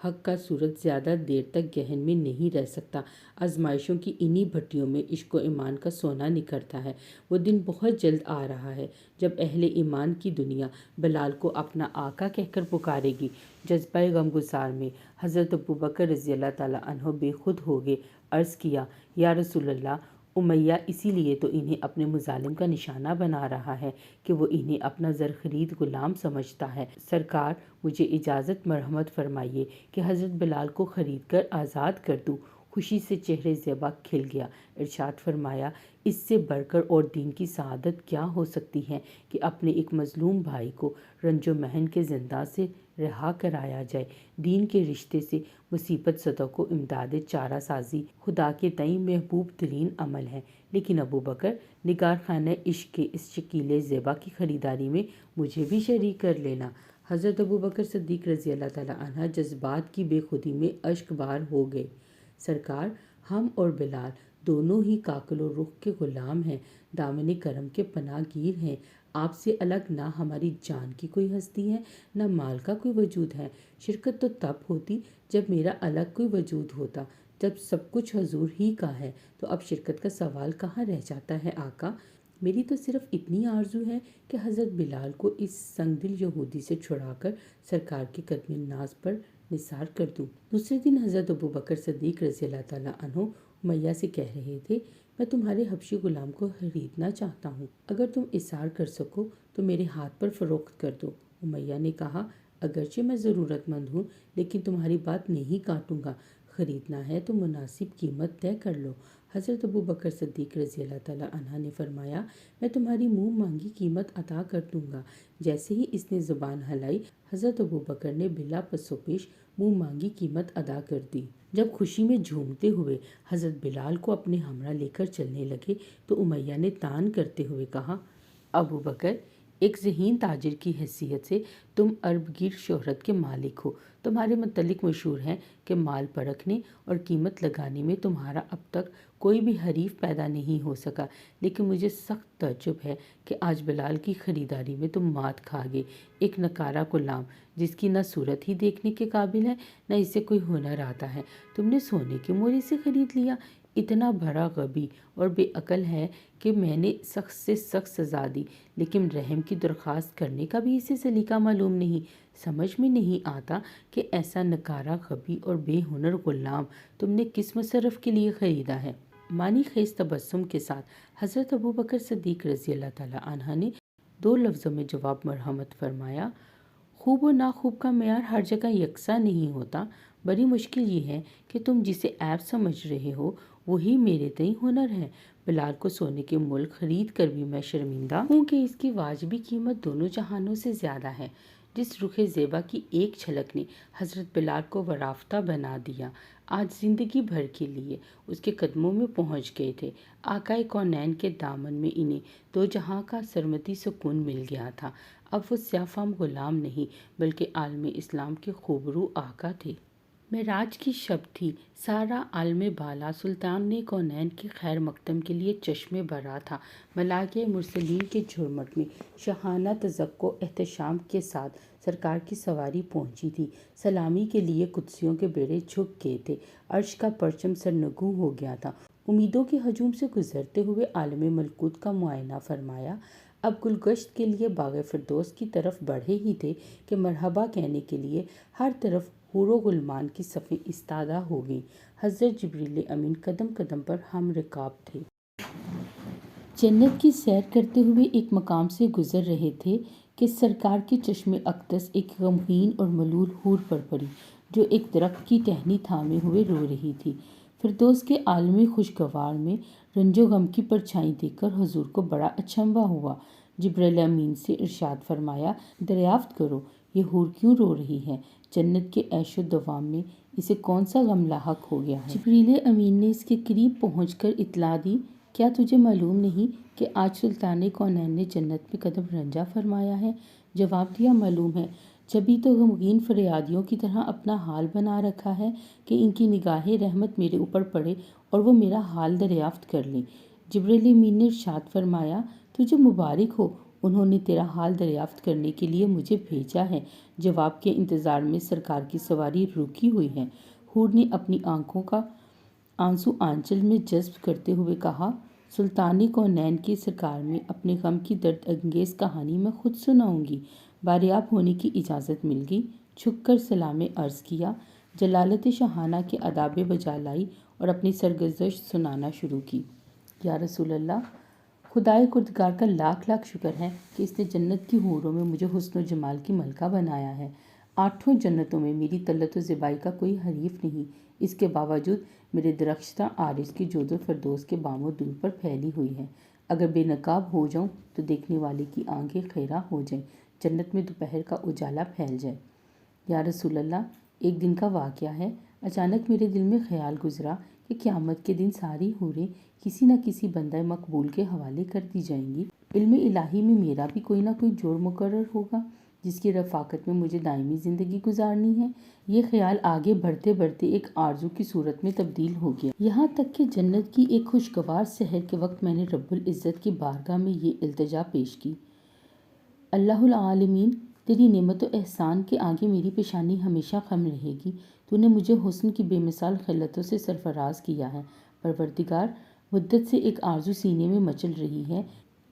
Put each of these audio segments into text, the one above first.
حق کا سورج زیادہ دیر تک گہن میں نہیں رہ سکتا۔ آزمائشوں کی انہی بھٹیوں میں عشق و ایمان کا سونا نکھرتا ہے۔ وہ دن بہت جلد آ رہا ہے جب اہل ایمان کی دنیا بلال کو اپنا آقا کہہ کر پکارے گی۔ جذبہ غمگسار میں حضرت ابوبکر رضی اللہ تعالیٰ عنہ بے خود ہو گئے۔ عرض کیا، یا رسول اللہ، امیہ اسی لیے تو انہیں اپنے مظالم کا نشانہ بنا رہا ہے کہ وہ انہیں اپنا زرخرید غلام سمجھتا ہے۔ سرکار، مجھے اجازت مرحمت فرمائیے کہ حضرت بلال کو خرید کر آزاد کر دوں۔ خوشی سے چہرے زیبا کھل گیا۔ ارشاد فرمایا، اس سے بڑھ کر اور دین کی سعادت کیا ہو سکتی ہے کہ اپنے ایک مظلوم بھائی کو رنج و محن کے زنداں سے رہا کرایا جائے۔ دین کے رشتے سے مصیبت زدہ کو امداد چارہ سازی خدا کے تئیں محبوب ترین عمل ہے، لیکن ابوبکر، نگار خانہ عشق کے اس شکیل زیبا کی خریداری میں مجھے بھی شریک کر لینا۔ حضرت ابوبکر صدیق رضی اللہ تعالیٰ عنہ جذبات کی بے خودی میں اشک بار ہو گئے۔ سرکار، ہم اور بلال دونوں ہی کاکل و رخ کے غلام ہیں، دامن کرم کے پناہ گیر ہیں۔ آپ سے الگ نہ ہماری جان کی کوئی ہستی ہے، نہ مال کا کوئی وجود ہے۔ شرکت تو تب ہوتی جب میرا الگ کوئی وجود ہوتا۔ جب سب کچھ حضور ہی کا ہے تو اب شرکت کا سوال کہاں رہ جاتا ہے آقا؟ میری تو صرف اتنی آرزو ہے کہ حضرت بلال کو اس سنگ دل یہودی سے چھڑا کر سرکار کے قدم ناز پر نثار کر دوں۔ دوسرے دن حضرت ابوبکر صدیق رضی اللہ تعالیٰ عنہ امیہ سے کہہ رہے تھے، میں تمہارے حبشی غلام کو خریدنا چاہتا ہوں، اگر تم اِصرار کر سکو تو میرے ہاتھ پر فروخت کر دو۔ امیہ نے کہا، اگرچہ میں ضرورت مند ہوں لیکن تمہاری بات نہیں کاٹوں گا، خریدنا ہے تو مناسب قیمت طے کر لو۔ حضرت ابوبکر صدیق رضی اللہ تعالیٰ عنہ نے فرمایا، میں تمہاری منہ مانگی قیمت عطا کر دوں گا۔ جیسے ہی اس نے زبان ہلائی، حضرت ابوبکر نے بلا پس و پیش منہ مانگی قیمت ادا کر دی۔ جب خوشی میں جھومتے ہوئے حضرت بلال کو اپنے ہمراہ لے کر چلنے لگے تو امیہ نے طعن کرتے ہوئے کہا، ابوبکر، ایک ذہین تاجر کی حیثیت سے تم عرب گیر شہرت کے مالک ہو۔ تمہارے متعلق مشہور ہے کہ مال پرکھنے اور قیمت لگانے میں تمہارا اب تک کوئی بھی حریف پیدا نہیں ہو سکا، لیکن مجھے سخت تعجب ہے کہ آج بلال کی خریداری میں تم مات کھا گئے۔ ایک نکارہ غلام جس کی نہ صورت ہی دیکھنے کے قابل ہے، نہ اسے کوئی ہنر آتا ہے، تم نے سونے کے مورے سے خرید لیا۔ اتنا بڑا غبی اور بے عقل ہے کہ میں نے سخت سے سخت سزا دی، لیکن رحم کی درخواست کرنے کا بھی اسے سلیقہ معلوم نہیں۔ سمجھ میں نہیں آتا کہ ایسا نکارہ غبی اور بے ہنر غلام تم نے کس مصرف کے لیے خریدا ہے؟ معنی خیز تبسم کے ساتھ حضرت ابوبکر صدیق رضی اللہ تعالیٰ عنہ نے 2 لفظوں میں جواب مرحمت فرمایا، خوب و ناخوب کا معیار ہر جگہ یکساں نہیں ہوتا۔ بڑی مشکل یہ ہے کہ تم جسے عیب سمجھ رہے ہو وہی میرے تئیں ہنر ہے۔ بلال کو سونے کے مول خرید کر بھی میں شرمندہ ہوں کہ اس کی واجبی قیمت دونوں جہانوں سے زیادہ ہے۔ جس رخ زیبا کی ایک جھلک نے حضرت بلال کو ورافتہ بنا دیا، آج زندگی بھر کے لیے اس کے قدموں میں پہنچ گئے تھے۔ آقائے کونین کے دامن میں انہیں 2 جہاں کا سرمدی سکون مل گیا تھا۔ اب وہ سیاہ فام غلام نہیں بلکہ عالم اسلام کے خوبرو آقا تھے۔ معراج کی شب تھی، سارا عالم بالا سلطان کونین کے خیر مقدم کے لیے چشم برا تھا۔ ملائکہ مرسلین کے جھرمٹ میں شاہانہ تزک و احتشام کے ساتھ سرکار کی سواری پہنچی تھی۔ سلامی کے لیے قدسیوں کے بیڑے جھک گئے تھے، عرش کا پرچم سرنگوں ہو گیا تھا۔ امیدوں کے ہجوم سے گزرتے ہوئے عالم ملکوت کا معائنہ فرمایا، اب گلگشت کے لیے باغ فردوس کی طرف بڑھے ہی تھے کہ مرحبا کہنے کے لیے ہر طرف حور و غلمان کی صفیں استادہ ہو گئیں۔ حضرت جبریل امین قدم قدم پر ہم رکاب تھے۔ جنت کی سیر کرتے ہوئے ایک مقام سے گزر رہے تھے کہ سرکار کے چشم اقدس ایک غمگین اور ملول حور پر پڑی جو ایک درخت کی ٹہنی تھامے ہوئے رو رہی تھی۔ فردوس کے عالم خوشگوار میں رنج و غم کی پرچھائی دیکھ کر حضور کو بڑا اچنبھا ہوا۔ جبریل امین سے ارشاد فرمایا، دریافت کرو یہ حور کیوں رو رہی ہے؟ جنت کے عیش و دوام میں اسے کون سا غم لاحق ہو گیا ہے؟ جبریل امین نے اس کے قریب پہنچ کر اطلاع دی، کیا تجھے معلوم نہیں کہ آج سلطان کونین نے جنت میں قدم رنجہ فرمایا ہے؟ جواب دیا، معلوم ہے، جبھی تو غمگین فریادیوں کی طرح اپنا حال بنا رکھا ہے کہ ان کی نگاہ رحمت میرے اوپر پڑے اور وہ میرا حال دریافت کر لیں۔ جبریل امین نے ارشاد فرمایا، تجھے مبارک ہو، انہوں نے تیرا حال دریافت کرنے کے لیے مجھے بھیجا ہے۔ جواب کے انتظار میں سرکار کی سواری رکی ہوئی ہے۔ حور نے اپنی آنکھوں کا آنسو آنچل میں جذب کرتے ہوئے کہا، سلطان کونین کی سرکار میں اپنے غم کی درد انگیز کہانی میں خود سناؤں گی۔ باریاب ہونے کی اجازت مل گئی۔ جھک کر سلام عرض کیا، جلالت شاہانہ کے آداب بجا لائی اور اپنی سرگزشت سنانا شروع کی۔ یا رسول اللہ، خدائے کردگار کا لاکھ لاکھ شکر ہے کہ اس نے جنت کی حوروں میں مجھے حسن و جمال کی ملکہ بنایا ہے۔ 8 جنتوں میں میری طلت و زیبائی کا کوئی حریف نہیں۔ اس کے باوجود میرے درخشاں عارض کی جود و فردوس کے بام و دور پر پھیلی ہوئی ہے۔ اگر بے نقاب ہو جاؤں تو دیکھنے والے کی آنکھیں خیرہ ہو جائیں، جنت میں دوپہر کا اجالا پھیل جائے۔ یا رسول اللہ، ایک دن کا واقعہ ہے۔ اچانک میرے دل میں خیال گزرا کہ قیامت کے دن ساری حوریں کسی نہ کسی بندہ مقبول کے حوالے کر دی جائیں گی۔ علم الہی میں میرا بھی کوئی نہ کوئی جوڑ مقرر ہوگا جس کی رفاقت میں مجھے دائمی زندگی گزارنی ہے۔ یہ خیال آگے بڑھتے بڑھتے ایک آرزو کی صورت میں تبدیل ہو گیا، یہاں تک کہ جنت کی ایک خوشگوار سحر کے وقت میں نے رب العزت کی بارگاہ میں یہ التجا پیش کی، اللہ العالمین، تیری نعمت و احسان کے آگے میری پیشانی ہمیشہ خم رہے گی۔ تو نے مجھے حسن کی بے مثال خلتوں سے سرفراز کیا ہے۔ پروردگار، مدت سے ایک آرزو سینے میں مچل رہی ہے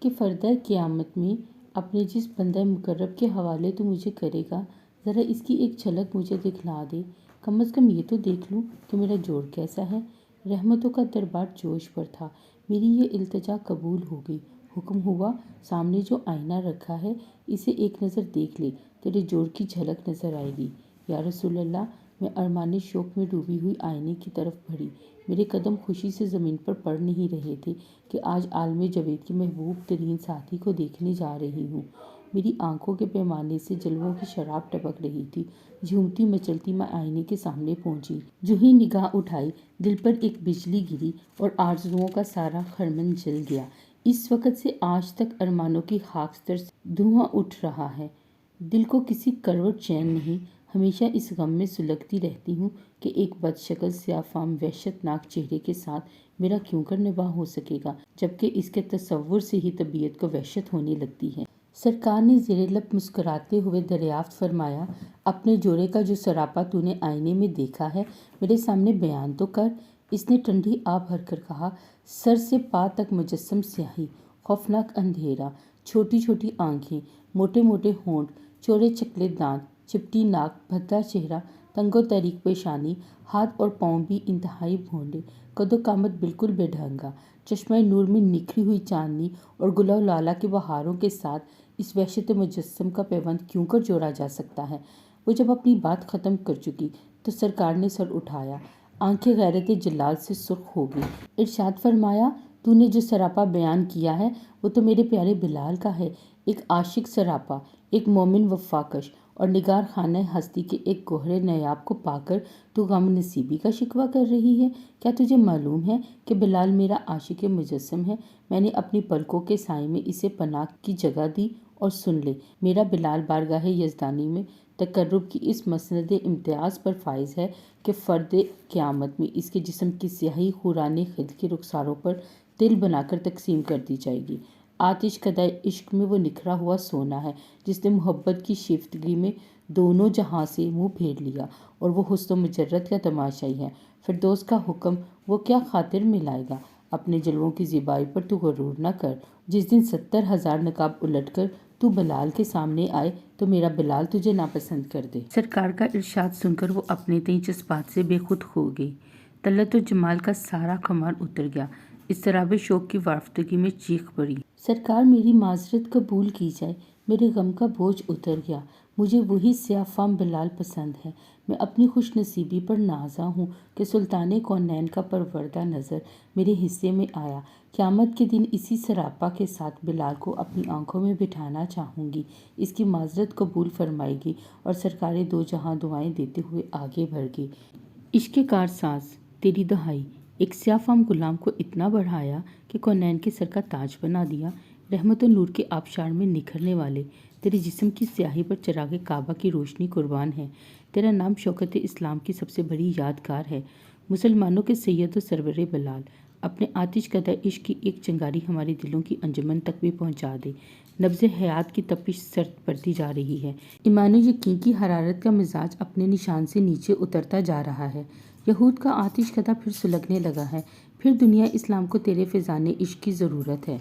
کہ فردہ قیامت میں اپنے جس بندہ مقرب کے حوالے تو مجھے کرے گا، ذرا اس کی ایک جھلک مجھے دکھلا دے۔ کم از کم یہ تو دیکھ لوں کہ میرا جوڑ کیسا ہے۔ رحمتوں کا دربار جوش پر تھا۔ میری یہ التجا قبول ہو گئی۔ حکم ہوا، سامنے جو آئینہ رکھا ہے اسے ایک نظر دیکھ لے، تیرے جوڑ کی جھلک نظر آئے گی۔ یا رسول اللہ، میں ارمان شوق میں ڈوبی ہوئی آئینے کی طرف بڑھی۔ میرے قدم خوشی سے زمین پر پڑ نہیں رہے تھے کہ آج عالم جاوید کے محبوب ترین ساتھی کو دیکھنے جا رہی ہوں۔ میری آنکھوں کے پیمانے سے جلووں کی شراب ٹپک رہی تھی۔ جھومتی مچلتی میں آئینے کے سامنے پہنچی۔ جو ہی نگاہ اٹھائی، دل پر ایک بجلی گری اور آرزوؤں کا سارا خرمن جل گیا۔ اس وقت سے آج تک ارمانوں کی خاکستر سے دھواں اٹھ رہا ہے۔ دل کو کسی کروٹ چین نہیں۔ ہمیشہ اس غم میں سلگتی رہتی ہوں کہ ایک بد شکل سیاہ فام وحشت ناک چہرے کے ساتھ میرا کیوں کر نباہ ہو سکے گا، جبکہ اس کے تصور سے ہی طبیعت کو وحشت ہونے لگتی ہے۔ سرکار نے زیر لب مسکراتے ہوئے دریافت فرمایا، اپنے جوڑے کا جو سراپا تو نے آئینے میں دیکھا ہے میرے سامنے بیان تو کر۔ اس نے ٹھنڈی آہ بھر کر کہا، سر سے پا تک مجسم سیاہی، خوفناک اندھیرا، چھوٹی چھوٹی آنکھیں، موٹے موٹے ہونٹ، چوڑے چکلے دانت، چپٹی ناک، بھدا چہرہ، تنگ و تاریک پیشانی، ہاتھ اور پاؤں بھی انتہائی بھونڈے، قد و قامت بالکل بے ڈھنگا۔ چشمہ نور میں نکھری ہوئی چاندنی اور گل و لالہ کے بہاروں کے ساتھ اس وحشت مجسم کا پیوند کیوں کر جوڑا جا سکتا ہے؟ وہ جب اپنی بات ختم کر چکی تو سرکار نے سر اٹھایا، آنکھیں غیرت جلال سے سرخ ہو گئیں۔ ارشاد فرمایا، تو نے جو سراپا بیان کیا ہے وہ تو میرے پیارے بلال کا ہے، ایک عاشق سراپا، ایک مومن وفاکش اور نگار خانہ ہستی کے ایک گوہر نیاب کو پا کر تو غم نصیبی کا شکوہ کر رہی ہے۔ کیا تجھے معلوم ہے کہ بلال میرا عاشق مجسم ہے؟ میں نے اپنی پلکوں کے سائے میں اسے پناہ کی جگہ دی، اور سن لے، میرا بلال بارگاہ یزدانی میں تقرب کی اس مسند امتیاز پر فائز ہے کہ فرد قیامت میں اس کے جسم کی سیاہی خوران خد کے رخساروں پر تل بنا کر تقسیم کر دی جائے گی۔ آتش کدہ عشق میں وہ نکھرا ہوا سونا ہے جس نے محبت کی شیفتگی میں دونوں جہاں سے منہ پھیر لیا، اور وہ حسن و مجرت کا تماشائی ہے۔ فردوس کا حکم وہ کیا خاطر میں لائے گا؟ اپنے جلووں کی زیبائی پر تو غرور نہ کر۔ جس دن 70,000 نقاب الٹ کر تو بلال کے سامنے آئے تو میرا بلال تجھے ناپسند کر دے۔ سرکار کا ارشاد سن کر وہ اپنے تئیں جذبات سے بے خود ہو گئی۔ طلت و جمال کا سارا خمار اتر گیا۔ اضطراب شوق کی وافدگی میں چیخ پڑی، سرکار میری معذرت قبول کی جائے، میرے غم کا بوجھ اتر گیا۔ مجھے وہی سیاہ فام بلال پسند ہے۔ میں اپنی خوش نصیبی پر نازاں ہوں کہ سلطان کونین کا پروردہ نظر میرے حصے میں آیا۔ قیامت کے دن اسی سراپا کے ساتھ بلال کو اپنی آنکھوں میں بٹھانا چاہوں گی، اس کی معذرت قبول فرمائے گی، اور سرکار دو جہاں دعائیں دیتے ہوئے آگے بڑھ گئی۔ عشق کار ساز، تیری دہائی، ایک سیاہ فام غلام کو اتنا بڑھایا کہ کونین کے سر کا تاج بنا دیا۔ رحمت و نور کے آبشار میں نکھرنے والے تیرے جسم کی سیاہی پر چراغ کعبہ کی روشنی قربان ہے۔ تیرا نام شوکت اسلام کی سب سے بڑی یادگار ہے۔ مسلمانوں کے سید و سرور بلال، اپنے آتش کدہ عشق کی ایک چنگاری ہمارے دلوں کی انجمن تک بھی پہنچا دے۔ نبض حیات کی تپش سرد پڑتی جا رہی ہے۔ ایمان و یقین کی حرارت کا مزاج اپنے نشان سے نیچے اترتا جا رہا ہے۔ یہود کا آتش کدہ پھر سلگنے لگا ہے۔ پھر دنیا اسلام کو تیرے فیضان عشق کی ضرورت ہے۔